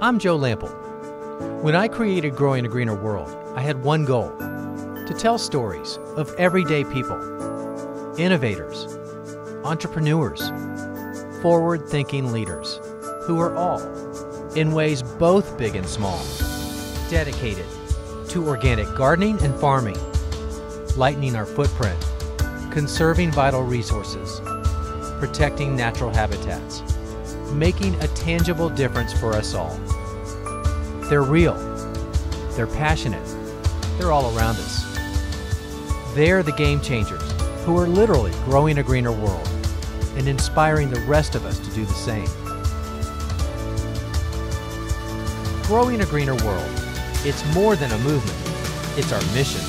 I'm Joe Lample. When I created Growing a Greener World, I had one goal: to tell stories of everyday people, innovators, entrepreneurs, forward-thinking leaders who are all, in ways both big and small, dedicated to organic gardening and farming, lightening our footprint, conserving vital resources, protecting natural habitats, making a tangible difference for us all. They're real, they're passionate, they're all around us. They're the game changers who are literally growing a greener world and inspiring the rest of us to do the same. Growing a greener world, it's more than a movement, it's our mission.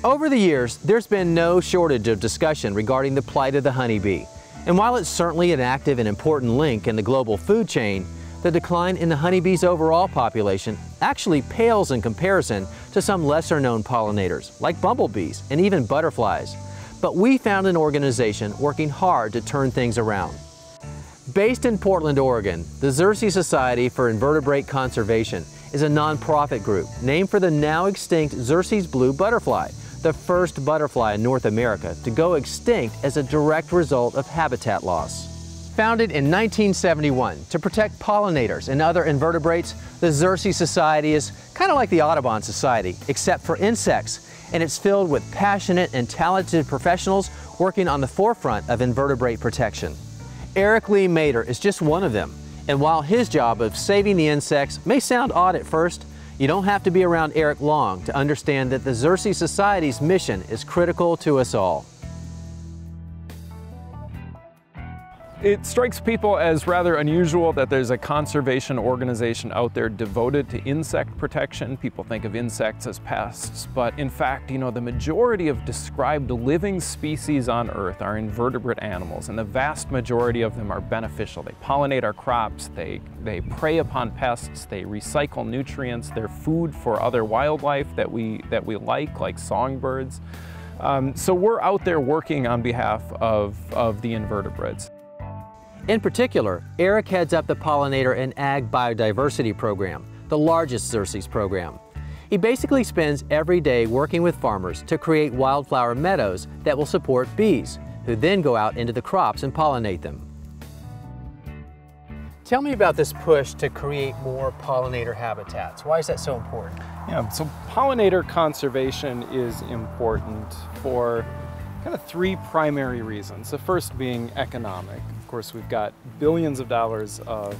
Over the years, there's been no shortage of discussion regarding the plight of the honeybee. And while it's certainly an active and important link in the global food chain, the decline in the honeybee's overall population actually pales in comparison to some lesser-known pollinators, like bumblebees and even butterflies. But we found an organization working hard to turn things around. Based in Portland, Oregon, the Xerces Society for Invertebrate Conservation is a nonprofit group named for the now extinct Xerces blue butterfly, the first butterfly in North America to go extinct as a direct result of habitat loss. Founded in 1971 to protect pollinators and other invertebrates, the Xerces Society is kind of like the Audubon Society, except for insects, and it's filled with passionate and talented professionals working on the forefront of invertebrate protection. Eric Lee Mader is just one of them, and while his job of saving the insects may sound odd at first, you don't have to be around Eric long to understand that the Xerces Society's mission is critical to us all. It strikes people as rather unusual that there's a conservation organization out there devoted to insect protection. People think of insects as pests, but in fact, the majority of described living species on Earth are invertebrate animals, and the vast majority of them are beneficial. They pollinate our crops, they prey upon pests, they recycle nutrients, they're food for other wildlife that we like songbirds. So we're out there working on behalf of the invertebrates. In particular, Eric heads up the Pollinator and Ag Biodiversity Program, the largest Xerces program. He basically spends every day working with farmers to create wildflower meadows that will support bees, who then go out into the crops and pollinate them. Tell me about this push to create more pollinator habitats. Why is that so important? Yeah, so pollinator conservation is important for kind of three primary reasons. The first being economic. Of course, we've got billions of dollars of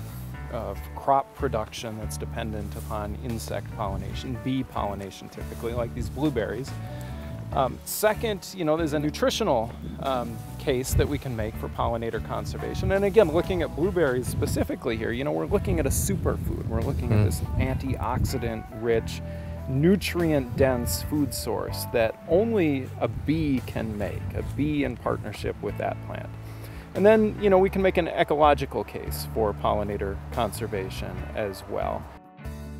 crop production that's dependent upon insect pollination, bee pollination typically, like these blueberries. Second, there's a nutritional case that we can make for pollinator conservation. And again, looking at blueberries specifically here, we're looking at a superfood. We're looking at this antioxidant-rich, nutrient-dense food source that only a bee can make, a bee in partnership with that plant. And then, we can make an ecological case for pollinator conservation as well.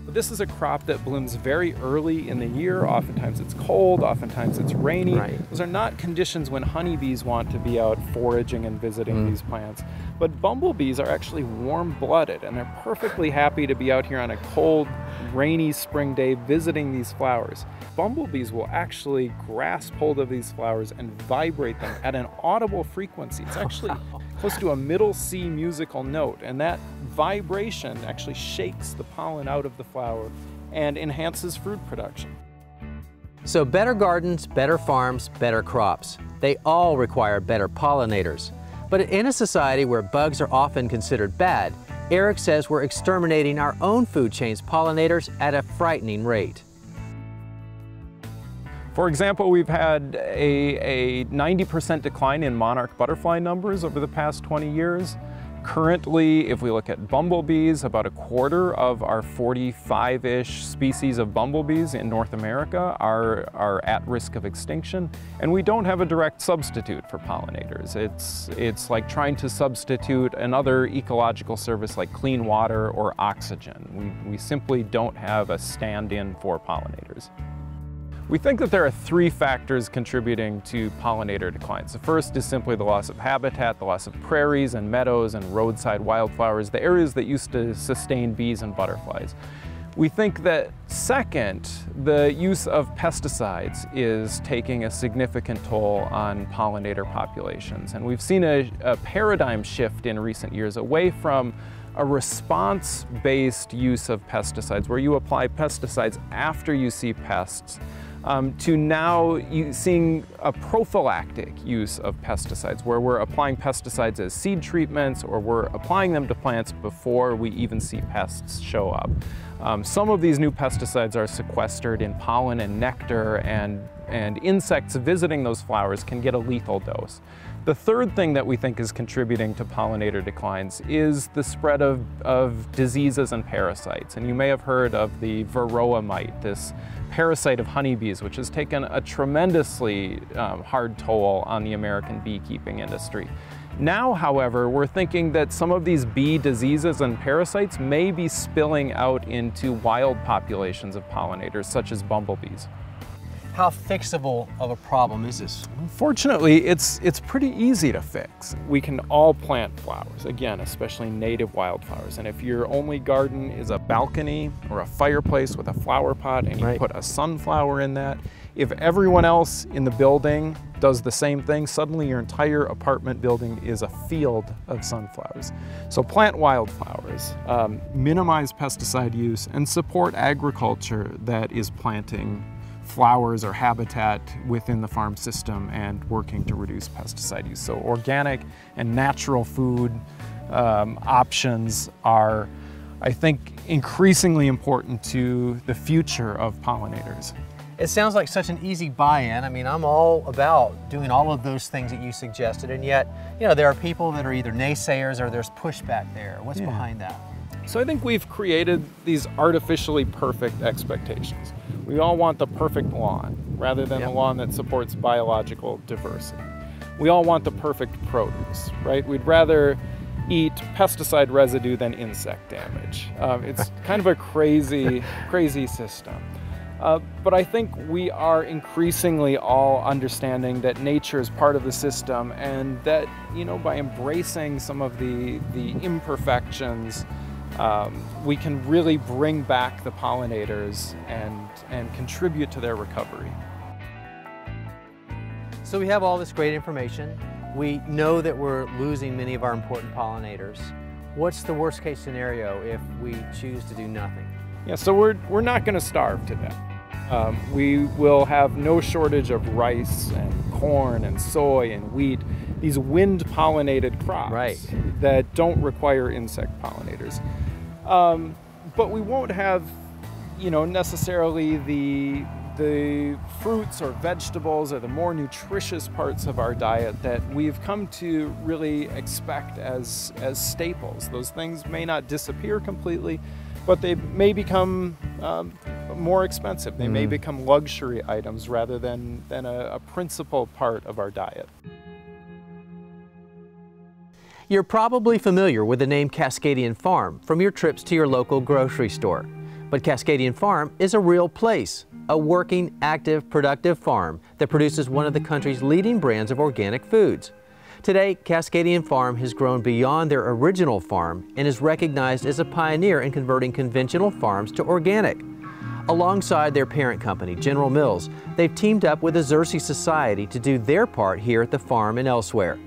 This is a crop that blooms very early in the year. Oftentimes it's cold, oftentimes it's rainy. Right. Those are not conditions when honeybees want to be out foraging and visiting these plants. But bumblebees are actually warm-blooded, and they're perfectly happy to be out here on a cold, rainy spring day visiting these flowers. Bumblebees will actually grasp hold of these flowers and vibrate them at an audible frequency. It's actually close to a middle C musical note, and that vibration actually shakes the pollen out of the flower and enhances fruit production. So better gardens, better farms, better crops. They all require better pollinators. But in a society where bugs are often considered bad, Eric says we're exterminating our own food chain's pollinators at a frightening rate. For example, we've had a 90% decline in monarch butterfly numbers over the past 20 years. Currently, if we look at bumblebees, about a quarter of our 45-ish species of bumblebees in North America are at risk of extinction, and we don't have a direct substitute for pollinators. It's like trying to substitute another ecological service like clean water or oxygen. We simply don't have a stand-in for pollinators. We think that there are three factors contributing to pollinator declines. The first is simply the loss of habitat, the loss of prairies and meadows and roadside wildflowers, the areas that used to sustain bees and butterflies. We think that second, the use of pesticides is taking a significant toll on pollinator populations. And we've seen a paradigm shift in recent years away from a response-based use of pesticides, where you apply pesticides after you see pests, to now seeing a prophylactic use of pesticides, where we're applying pesticides as seed treatments, or we're applying them to plants before we even see pests show up. Some of these new pesticides are sequestered in pollen and nectar, and insects visiting those flowers can get a lethal dose. The third thing that we think is contributing to pollinator declines is the spread of diseases and parasites. And you may have heard of the varroa mite, this parasite of honeybees, which has taken a tremendously hard toll on the American beekeeping industry. Now, however, we're thinking that some of these bee diseases and parasites may be spilling out into wild populations of pollinators, such as bumblebees. How fixable of a problem is this? Fortunately, it's pretty easy to fix. We can all plant flowers, again, especially native wildflowers. And if your only garden is a balcony or a fireplace with a flower pot and you put a sunflower in that, if everyone else in the building does the same thing, suddenly your entire apartment building is a field of sunflowers. So plant wildflowers, minimize pesticide use, and support agriculture that is planting flowers or habitat within the farm system and working to reduce pesticide use. So organic and natural food options are, I think, increasingly important to the future of pollinators. It sounds like such an easy buy-in. I mean, I'm all about doing all of those things that you suggested, and yet, you know, there are people that are either naysayers or there's pushback there. What's behind that? So I think we've created these artificially perfect expectations. We all want the perfect lawn rather than the lawn that supports biological diversity. We all want the perfect produce, right? We'd rather eat pesticide residue than insect damage. It's kind of a crazy system. But I think we are increasingly all understanding that nature is part of the system, and that, you know, by embracing some of the imperfections, we can really bring back the pollinators and contribute to their recovery. So we have all this great information. We know that we're losing many of our important pollinators. What's the worst case scenario if we choose to do nothing? Yeah, so we're not going to starve to death. We will have no shortage of rice and corn and soy and wheat, these wind-pollinated crops that don't require insect pollinators. But we won't have, you know, necessarily the fruits or vegetables or the more nutritious parts of our diet that we've come to really expect as staples. Those things may not disappear completely, but they may become more expensive. They may become luxury items rather than a principal part of our diet. You're probably familiar with the name Cascadian Farm from your trips to your local grocery store. But Cascadian Farm is a real place, a working, active, productive farm that produces one of the country's leading brands of organic foods. Today, Cascadian Farm has grown beyond their original farm and is recognized as a pioneer in converting conventional farms to organic. Alongside their parent company, General Mills, they've teamed up with the Xerces Society to do their part here at the farm and elsewhere.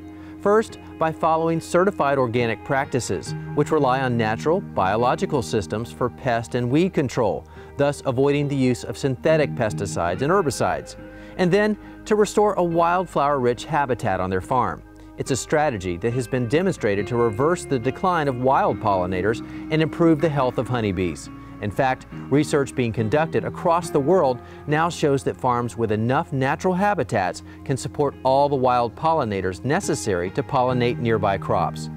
First, by following certified organic practices, which rely on natural, biological systems for pest and weed control, thus avoiding the use of synthetic pesticides and herbicides. And then, to restore a wildflower-rich habitat on their farm. It's a strategy that has been demonstrated to reverse the decline of wild pollinators and improve the health of honeybees. In fact, research being conducted across the world now shows that farms with enough natural habitats can support all the wild pollinators necessary to pollinate nearby crops.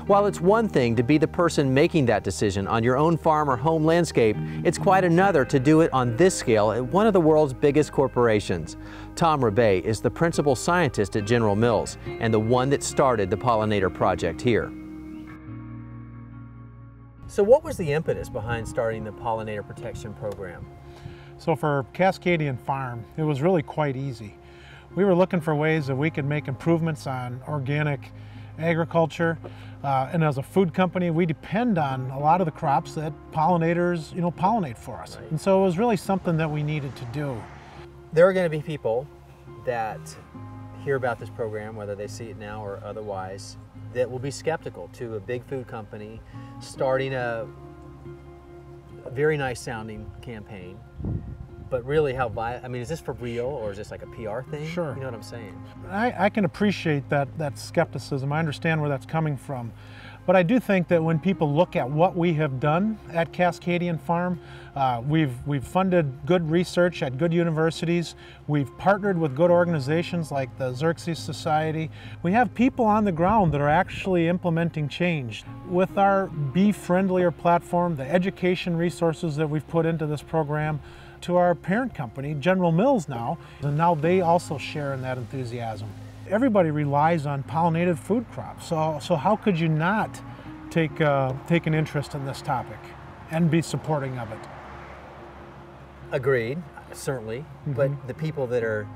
While it's one thing to be the person making that decision on your own farm or home landscape, it's quite another to do it on this scale at one of the world's biggest corporations. Tom Rebay is the principal scientist at General Mills and the one that started the pollinator project here. So what was the impetus behind starting the pollinator protection program? So for Cascadian Farm, it was really quite easy. We were looking for ways that we could make improvements on organic agriculture, and as a food company, we depend on a lot of the crops that pollinators, pollinate for us. Right. And so it was really something that we needed to do. There are going to be people that hear about this program, whether they see it now or otherwise, that will be skeptical to a big food company starting a very nice sounding campaign. But really, is this for real, or is this like a PR thing? Sure. You know what I'm saying? I can appreciate that skepticism. I understand where that's coming from. But I do think that when people look at what we have done at Cascadian Farm, we've funded good research at good universities. We've partnered with good organizations like the Xerxes Society. We have people on the ground that are actually implementing change. With our bee-friendlier platform, the education resources that we've put into this program, to our parent company, General Mills now, and now they also share in that enthusiasm. Everybody relies on pollinated food crops, so how could you not take an interest in this topic and be supporting of it? Agreed, certainly, but the people that are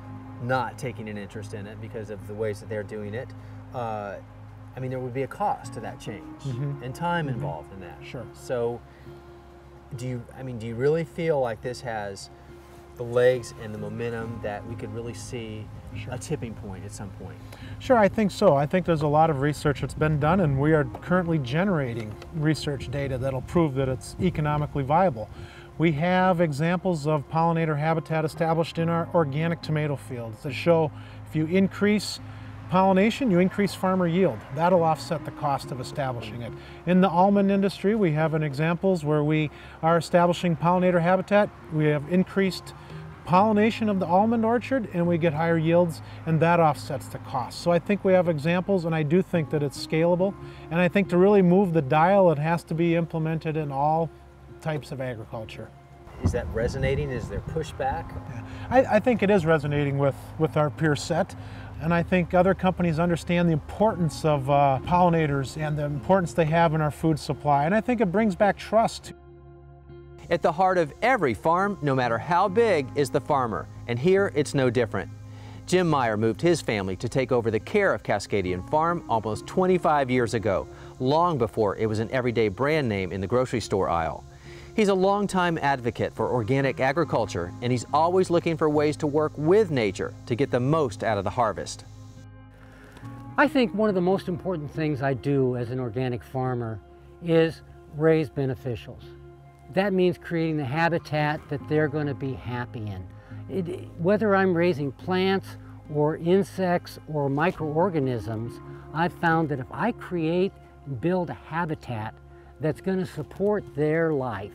not taking an interest in it because of the ways that they're doing it, there would be a cost to that change and time involved in that. Sure. So do you really feel like this has the legs and the momentum that we could really see a tipping point at some point? Sure, I think so. I think there's a lot of research that's been done, and we are currently generating research data that'll prove that it's economically viable. We have examples of pollinator habitat established in our organic tomato fields that show if you increase pollination, you increase farmer yield. That'll offset the cost of establishing it. In the almond industry, we have examples where we are establishing pollinator habitat. We have increased pollination of the almond orchard and we get higher yields, and that offsets the cost. So I think we have examples, and I do think that it's scalable. And I think to really move the dial, it has to be implemented in all types of agriculture. Is that resonating? Is there pushback? Yeah. I think it is resonating with our peer set. And I think other companies understand the importance of pollinators and the importance they have in our food supply. And I think it brings back trust. At the heart of every farm, no matter how big, is the farmer. And here, it's no different. Jim Meyer moved his family to take over the care of Cascadian Farm almost 25 years ago, long before it was an everyday brand name in the grocery store aisle. He's a longtime advocate for organic agriculture, and he's always looking for ways to work with nature to get the most out of the harvest. I think one of the most important things I do as an organic farmer is raise beneficials. That means creating the habitat that they're going to be happy in. Whether I'm raising plants or insects or microorganisms, I've found that if I create and build a habitat that's going to support their life,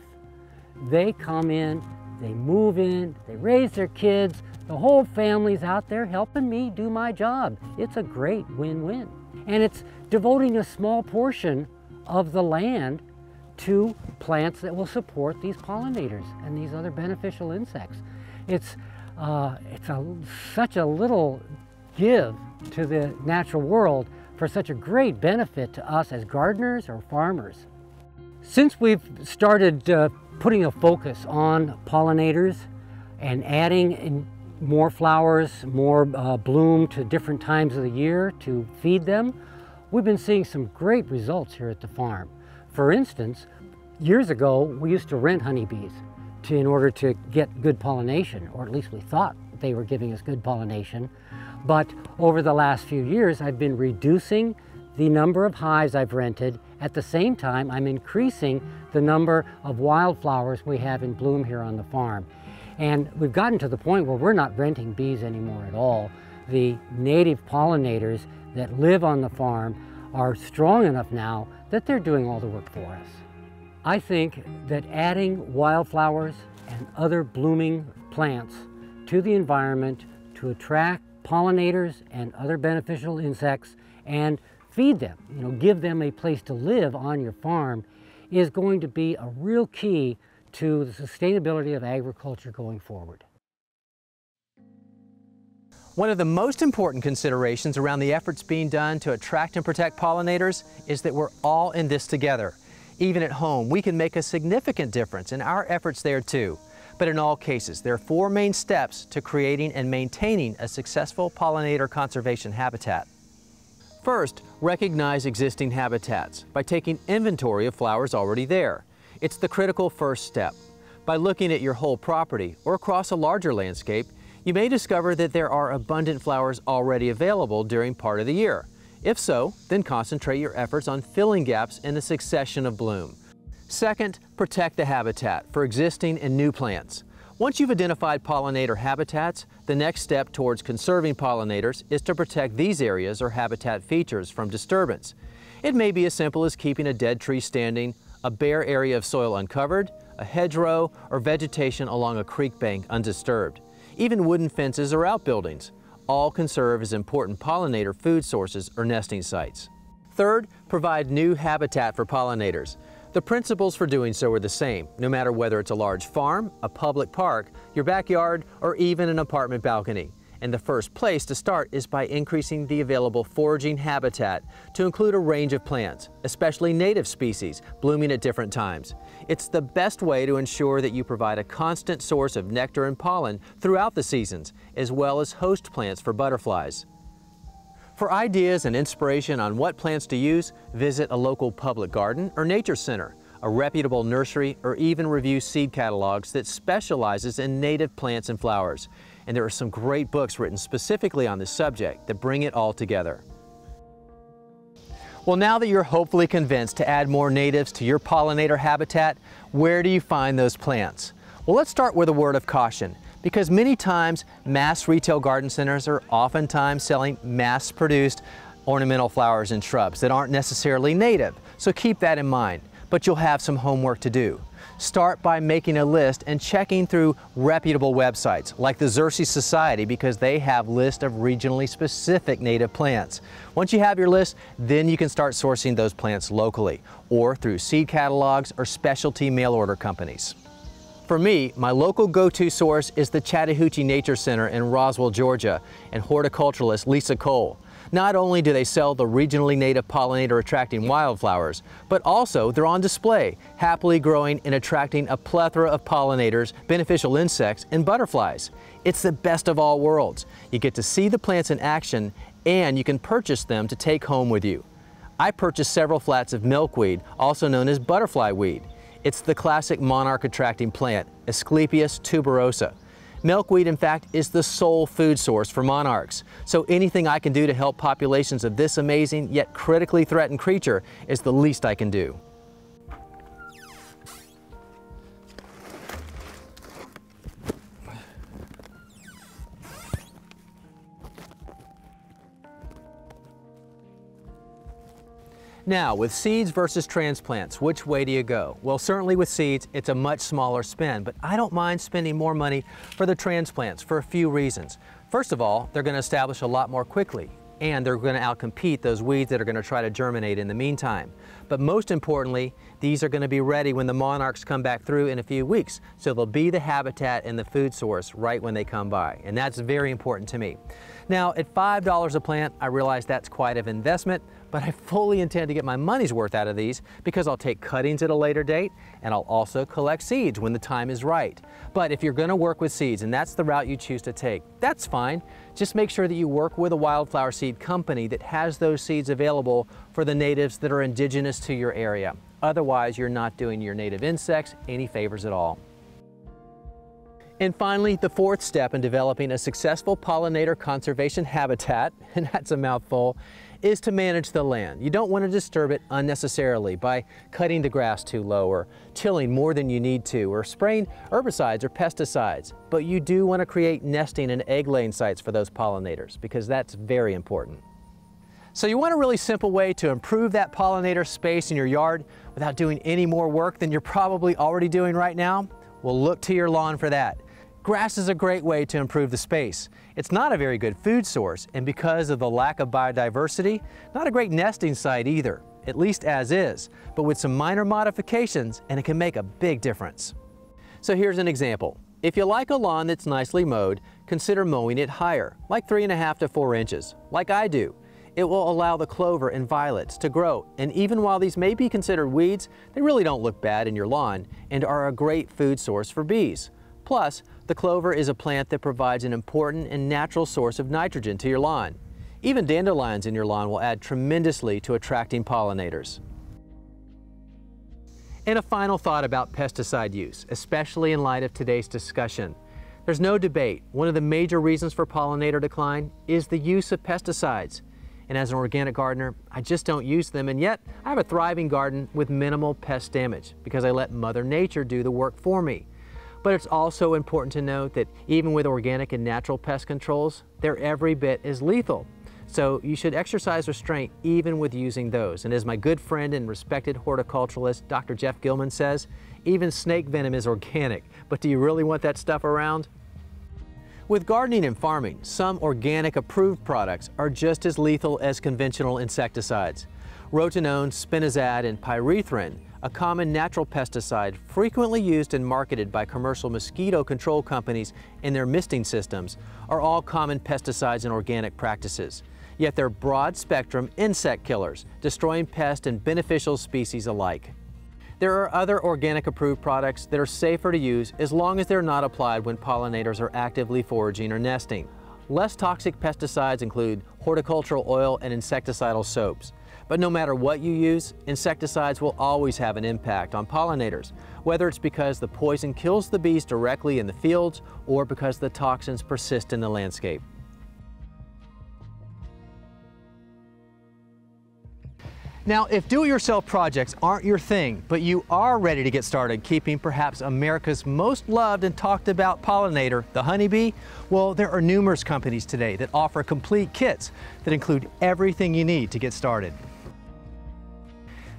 they come in, they move in, they raise their kids, the whole family's out there helping me do my job. It's a great win-win. And it's devoting a small portion of the land to plants that will support these pollinators and these other beneficial insects. It's such a little give to the natural world for such a great benefit to us as gardeners or farmers. Since we've started putting a focus on pollinators and adding in more flowers, more bloom to different times of the year to feed them, we've been seeing some great results here at the farm. For instance, years ago we used to rent honeybees in order to get good pollination, or at least we thought they were giving us good pollination. But over the last few years I've been reducing the number of hives I've rented. At the same time, I'm increasing the number of wildflowers we have in bloom here on the farm. And we've gotten to the point where we're not renting bees anymore at all. The native pollinators that live on the farm are strong enough now that they're doing all the work for us. I think that adding wildflowers and other blooming plants to the environment to attract pollinators and other beneficial insects and feed them, give them a place to live on your farm, is going to be a real key to the sustainability of agriculture going forward. One of the most important considerations around the efforts being done to attract and protect pollinators is that we're all in this together. Even at home, we can make a significant difference in our efforts there too. But in all cases, there are 4 main steps to creating and maintaining a successful pollinator conservation habitat. First, recognize existing habitats by taking inventory of flowers already there. It's the critical first step. By looking at your whole property or across a larger landscape, you may discover that there are abundant flowers already available during part of the year. If so, then concentrate your efforts on filling gaps in the succession of bloom. Second, protect the habitat for existing and new plants. Once you've identified pollinator habitats, the next step towards conserving pollinators is to protect these areas or habitat features from disturbance. It may be as simple as keeping a dead tree standing, a bare area of soil uncovered, a hedgerow, or vegetation along a creek bank undisturbed. Even wooden fences or outbuildings all can serve as important pollinator food sources or nesting sites. Third, provide new habitat for pollinators. The principles for doing so are the same, no matter whether it's a large farm, a public park, your backyard, or even an apartment balcony. And the first place to start is by increasing the available foraging habitat to include a range of plants, especially native species, blooming at different times. It's the best way to ensure that you provide a constant source of nectar and pollen throughout the seasons, as well as host plants for butterflies. For ideas and inspiration on what plants to use, visit a local public garden or nature center, a reputable nursery, or even review seed catalogs that specializes in native plants and flowers. And there are some great books written specifically on this subject that bring it all together. Well, now that you're hopefully convinced to add more natives to your pollinator habitat, where do you find those plants? Well, let's start with a word of caution, because many times mass retail garden centers are oftentimes selling mass-produced ornamental flowers and shrubs that aren't necessarily native, so keep that in mind. But you'll have some homework to do. Start by making a list and checking through reputable websites like the Xerces Society, because they have lists of regionally specific native plants. Once you have your list, then you can start sourcing those plants locally or through seed catalogs or specialty mail order companies. For me, my local go-to source is the Chattahoochee Nature Center in Roswell, Georgia, and horticulturalist Lisa Cole. Not only do they sell the regionally native pollinator-attracting wildflowers, but also they're on display, happily growing and attracting a plethora of pollinators, beneficial insects, and butterflies. It's the best of all worlds. You get to see the plants in action, and you can purchase them to take home with you. I purchased several flats of milkweed, also known as butterfly weed. It's the classic monarch-attracting plant, Asclepias tuberosa. Milkweed, in fact, is the sole food source for monarchs. So anything I can do to help populations of this amazing yet critically threatened creature is the least I can do. Now, with seeds versus transplants, which way do you go? Well, certainly with seeds, it's a much smaller spend, but I don't mind spending more money for the transplants for a few reasons. First of all, they're going to establish a lot more quickly, and they're going to outcompete those weeds that are going to try to germinate in the meantime. But most importantly, these are going to be ready when the monarchs come back through in a few weeks, so they'll be the habitat and the food source right when they come by, and that's very important to me. Now, at $5 a plant, I realize that's quite an investment, but I fully intend to get my money's worth out of these because I'll take cuttings at a later date, and I'll also collect seeds when the time is right. But if you're going to work with seeds and that's the route you choose to take, that's fine. Just make sure that you work with a wildflower seed company that has those seeds available for the natives that are indigenous to your area. Otherwise, you're not doing your native insects any favors at all. And finally, the fourth step in developing a successful pollinator conservation habitat, and that's a mouthful, is to manage the land. You don't want to disturb it unnecessarily by cutting the grass too low or tilling more than you need to or spraying herbicides or pesticides. But you do want to create nesting and egg-laying sites for those pollinators because that's very important. So you want a really simple way to improve that pollinator space in your yard without doing any more work than you're probably already doing right now? Well, look to your lawn for that. Grass is a great way to improve the space. It's not a very good food source, and because of the lack of biodiversity, not a great nesting site either, at least as is, but with some minor modifications, and it can make a big difference. So here's an example. If you like a lawn that's nicely mowed, consider mowing it higher, like 3.5 to 4 inches, like I do. It will allow the clover and violets to grow, and even while these may be considered weeds, they really don't look bad in your lawn and are a great food source for bees. Plus, the clover is a plant that provides an important and natural source of nitrogen to your lawn. Even dandelions in your lawn will add tremendously to attracting pollinators. And a final thought about pesticide use, especially in light of today's discussion. There's no debate. One of the major reasons for pollinator decline is the use of pesticides. And as an organic gardener, I just don't use them, and yet I have a thriving garden with minimal pest damage because I let Mother Nature do the work for me. But it's also important to note that even with organic and natural pest controls, they're every bit as lethal. So you should exercise restraint even with using those. And as my good friend and respected horticulturalist, Dr. Jeff Gilman says, even snake venom is organic, but do you really want that stuff around? With gardening and farming, some organic approved products are just as lethal as conventional insecticides. Rotenone, spinosad, and pyrethrin, a common natural pesticide frequently used and marketed by commercial mosquito control companies in their misting systems, are all common pesticides in organic practices. Yet they're broad-spectrum insect killers, destroying pest and beneficial species alike. There are other organic approved products that are safer to use as long as they're not applied when pollinators are actively foraging or nesting. Less toxic pesticides include horticultural oil and insecticidal soaps. But no matter what you use, insecticides will always have an impact on pollinators, whether it's because the poison kills the bees directly in the fields or because the toxins persist in the landscape. Now, if do-it-yourself projects aren't your thing, but you are ready to get started keeping perhaps America's most loved and talked about pollinator, the honeybee, well, there are numerous companies today that offer complete kits that include everything you need to get started.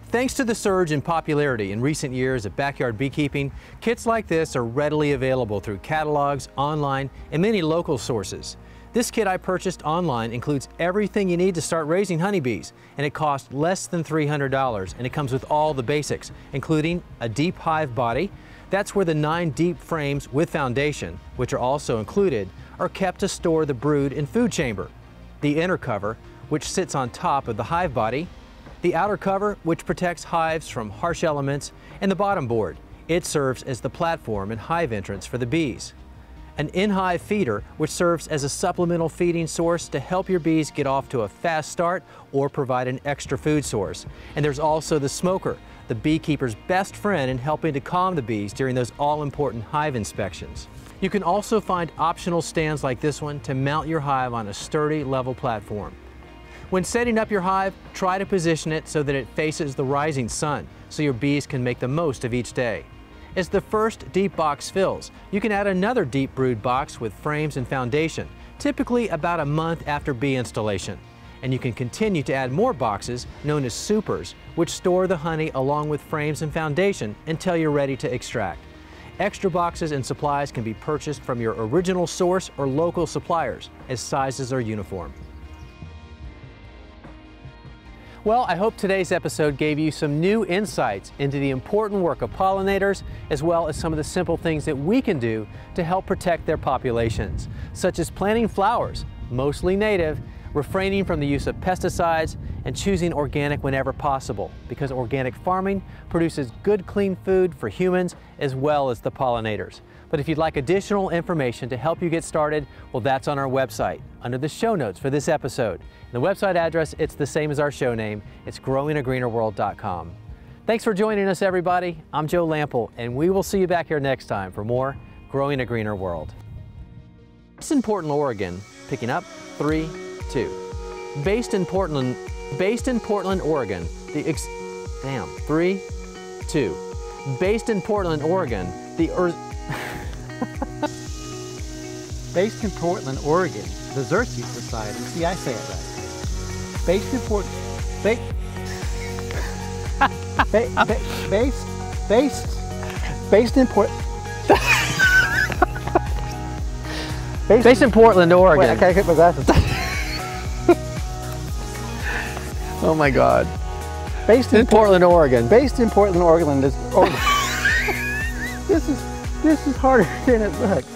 Thanks to the surge in popularity in recent years of backyard beekeeping, kits like this are readily available through catalogs, online, and many local sources. This kit I purchased online includes everything you need to start raising honeybees, and it costs less than $300, and it comes with all the basics, including a deep hive body. That's where the 9 deep frames with foundation, which are also included, are kept to store the brood and food chamber. The inner cover, which sits on top of the hive body, the outer cover, which protects hives from harsh elements, and the bottom board. It serves as the platform and hive entrance for the bees. An in-hive feeder, which serves as a supplemental feeding source to help your bees get off to a fast start or provide an extra food source. And there's also the smoker, the beekeeper's best friend in helping to calm the bees during those all-important hive inspections. You can also find optional stands like this one to mount your hive on a sturdy, level platform. When setting up your hive, try to position it so that it faces the rising sun, so your bees can make the most of each day. As the first deep box fills, you can add another deep brood box with frames and foundation, typically about a month after bee installation. And you can continue to add more boxes, known as supers, which store the honey along with frames and foundation until you're ready to extract. Extra boxes and supplies can be purchased from your original source or local suppliers, as sizes are uniform. Well, I hope today's episode gave you some new insights into the important work of pollinators, as well as some of the simple things that we can do to help protect their populations, such as planting flowers, mostly native, refraining from the use of pesticides, and choosing organic whenever possible, because organic farming produces good, clean food for humans as well as the pollinators. But if you'd like additional information to help you get started, well, that's on our website under the show notes for this episode. The website address, it's the same as our show name. It's growingagreenerworld.com. Thanks for joining us, everybody. I'm Joe Lample, and we will see you back here next time for more Growing a Greener World. Based in Portland, Oregon, picking up 3, 2. Based in Portland, Oregon, Based in Portland, Oregon, Based in Portland, Oregon, the Xerces Society. See, I say it right. Based in Portland. Based in Portland, Oregon. Wait, I can't get my glasses. Oh my God. Based in Portland, Oregon. Based in Portland, Oregon. This is harder than it looks.